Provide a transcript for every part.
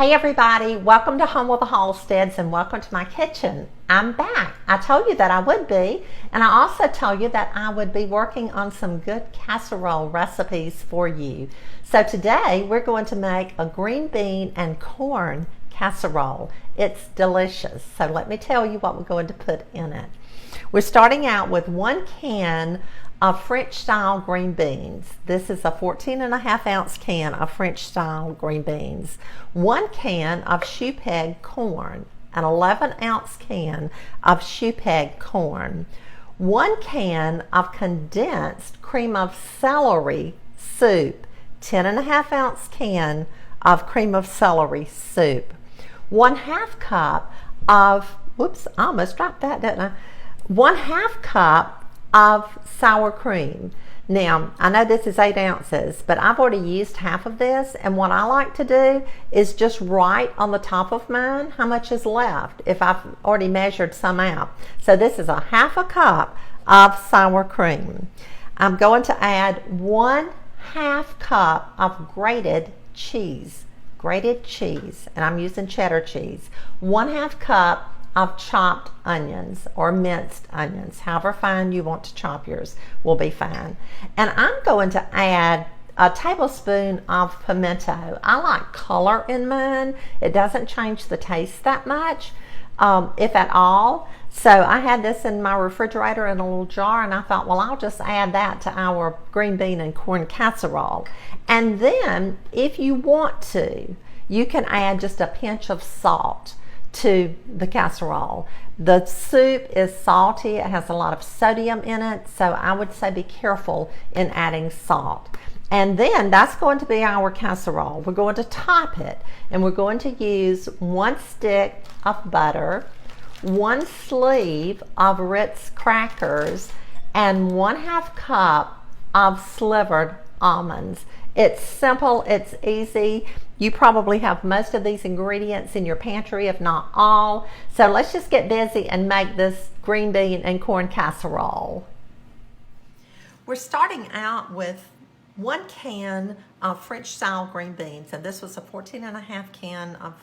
Hey everybody, welcome to Home with the Halsteads and welcome to my kitchen. I'm back. I told you that I would be, and I also told you that I would be working on some good casserole recipes for you. So today we're going to make a green bean and corn casserole. It's delicious. So let me tell you what we're going to put in it. We're starting out with 1 can of French style green beans. This is a 14.5 ounce can of French style green beans. 1 can of shoe peg corn, an 11-ounce can of shoe peg corn. 1 can of condensed cream of celery soup, 10.5 ounce can of cream of celery soup. 1/2 cup of, whoops, I almost dropped that, didn't I? 1/2 cup of sour cream. Now, I know this is 8 ounces, but I've already used half of this, and what I like to do is just write on the top of mine how much is left if I've already measured some out. So this is 1/2 cup of sour cream. I'm going to add 1/2 cup of grated cheese, and I'm using cheddar cheese. 1/2 cup of chopped onions or minced onions, however fine you want to chop yours will be fine. And I'm going to add a tablespoon of pimento. I like color in mine. It doesn't change the taste that much, if at all. So I had this in my refrigerator in a little jar, and I thought, well, I'll just add that to our green bean and corn casserole. And then if you want to, you can add just a pinch of salt to the casserole. The soup is salty. It has a lot of sodium in it, so I would say be careful in adding salt. And then that's going to be our casserole. We're going to top it, and we're going to use 1 stick of butter, 1 sleeve of Ritz crackers, and 1/2 cup of slivered almonds. It's simple, it's easy. You probably have most of these ingredients in your pantry, if not all. So let's just get busy and make this green bean and corn casserole. We're starting out with 1 can of French style green beans, and this was a 14.5 can of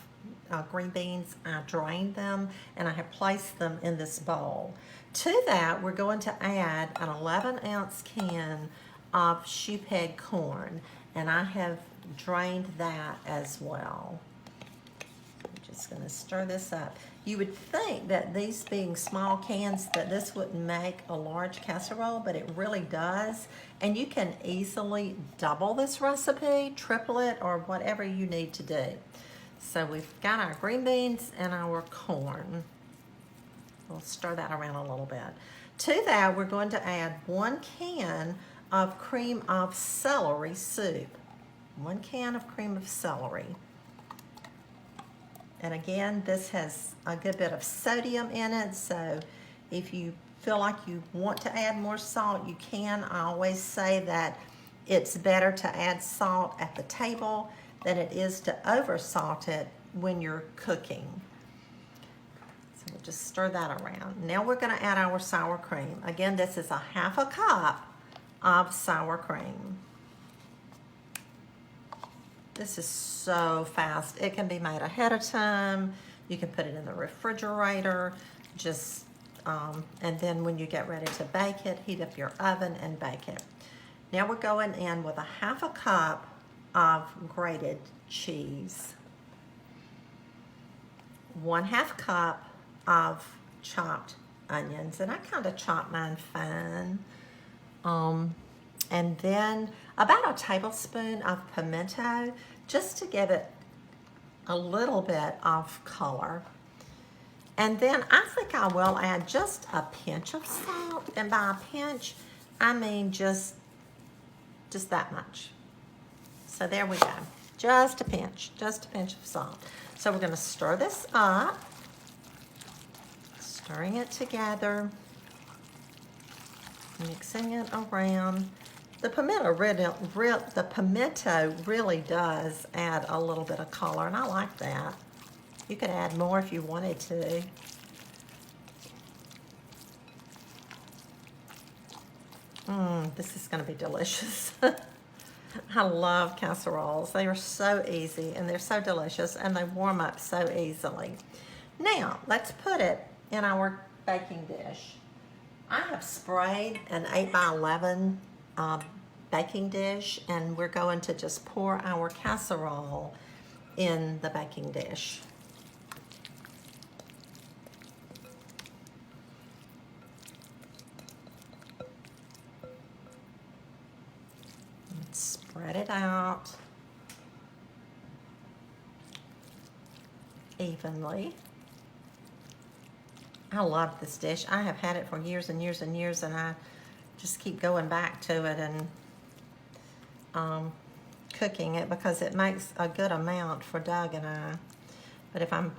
green beans. I drained them and I have placed them in this bowl. To that, we're going to add an 11-ounce can of shoe peg corn, and I have drained that as well. I'm just going to stir this up. You would think that these being small cans that this wouldn't make a large casserole, but it really does, and you can easily double this recipe, triple it, or whatever you need to do. So we've got our green beans and our corn. We'll stir that around a little bit. To that, we're going to add 1 can of cream of celery soup. 1 can of cream of celery. And again, this has a good bit of sodium in it, so if you feel like you want to add more salt, you can. I always say that it's better to add salt at the table than it is to over salt it when you're cooking. So we'll just stir that around. Now we're going to add our sour cream. Again, this is 1/2 cup of sour cream. This is so fast. It can be made ahead of time. You can put it in the refrigerator, just and then when you get ready to bake it, heat up your oven and bake it. Now we're going in with 1/2 cup of grated cheese, 1/2 cup of chopped onions, and I kind of chop mine fine. And then about a tablespoon of pimento, just to give it a little bit of color. And then I think I will add just a pinch of salt, and by a pinch, I mean just that much. So there we go, just a pinch of salt. So we're going to stir this up, stirring it together, mixing it around. The pimento really does add a little bit of color, and I like that. You could add more if you wanted to. This is going to be delicious. I love casseroles. They are so easy and they're so delicious and they warm up so easily. Now, let's put it in our baking dish. I have sprayed an 8x11 baking dish, and we're going to just pour our casserole in the baking dish. Spread it out evenly. I love this dish. I have had it for years and years and years, and I just keep going back to it and cooking it because it makes a good amount for Doug and I. But if I'm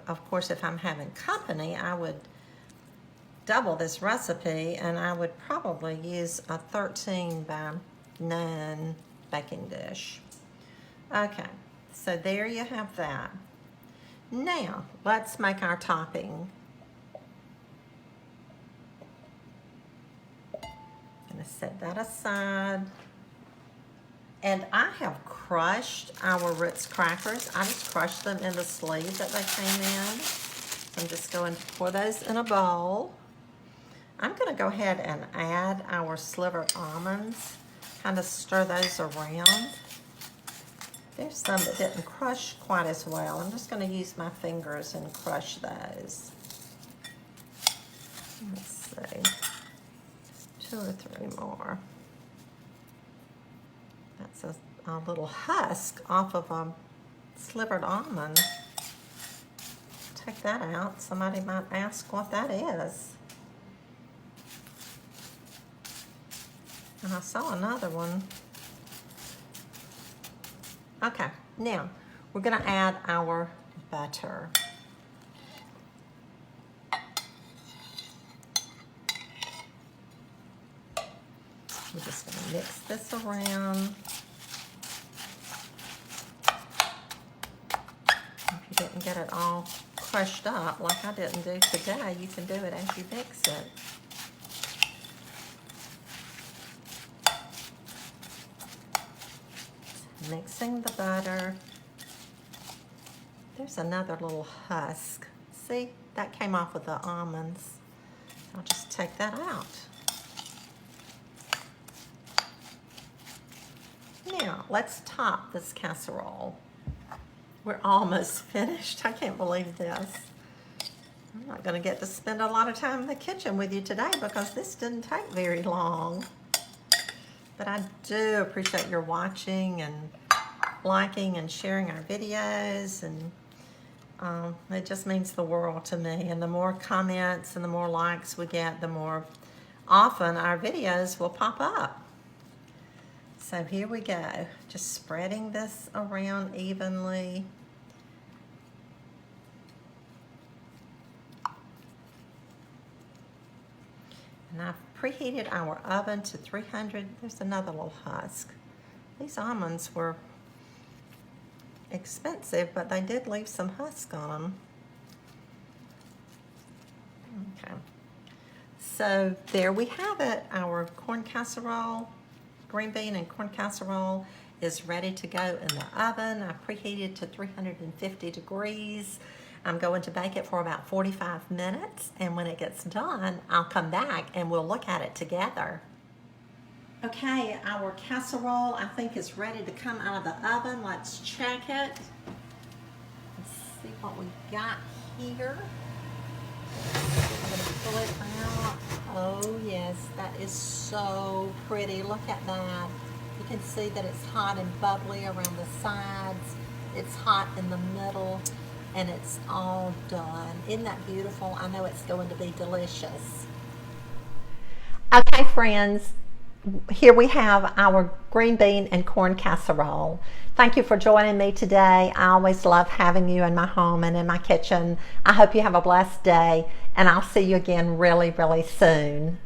having company, I would double this recipe, and I would probably use a 13x9 baking dish. Okay, so there you have that. Now, let's make our topping. I'm gonna set that aside. And I have crushed our Ritz crackers. I just crushed them in the sleeve that they came in. So I'm just going to pour those in a bowl. I'm gonna go ahead and add our slivered almonds. Kind of stir those around. There's some that didn't crush quite as well. I'm just going to use my fingers and crush those. Let's see, 2 or 3 more. That's a little husk off of a slivered almond. Take that out. Somebody might ask what that is. And I saw another one. Okay, now we're gonna add our butter. We're just gonna mix this around. If you didn't get it all crushed up like I didn't do today, you can do it as you mix it. Mixing the butter. There's another little husk. See, that came off with the almonds. I'll just take that out. Now, let's top this casserole. We're almost finished. I can't believe this. I'm not going to get to spend a lot of time in the kitchen with you today because this didn't take very long. But I do appreciate your watching and liking and sharing our videos, and it just means the world to me. And the more comments and the more likes we get, the more often our videos will pop up. So here we go, just spreading this around evenly. And I've preheated our oven to 300. There's another little husk. These almonds were expensive, but they did leave some husk on them. Okay. So there we have it. Our corn casserole, green bean and corn casserole is ready to go in the oven. I preheated to 350 degrees. I'm going to bake it for about 45 minutes, and when it gets done, I'll come back and we'll look at it together. Okay, our casserole, I think, is ready to come out of the oven. Let's check it. Let's see what we got here. I'm going to pull it out. Oh yes, that is so pretty. Look at that. You can see that it's hot and bubbly around the sides. It's hot in the middle. And it's all done. Isn't that beautiful? I know it's going to be delicious. Okay, friends, here we have our green bean and corn casserole. Thank you for joining me today. I always love having you in my home and in my kitchen. I hope you have a blessed day, and I'll see you again really, really soon.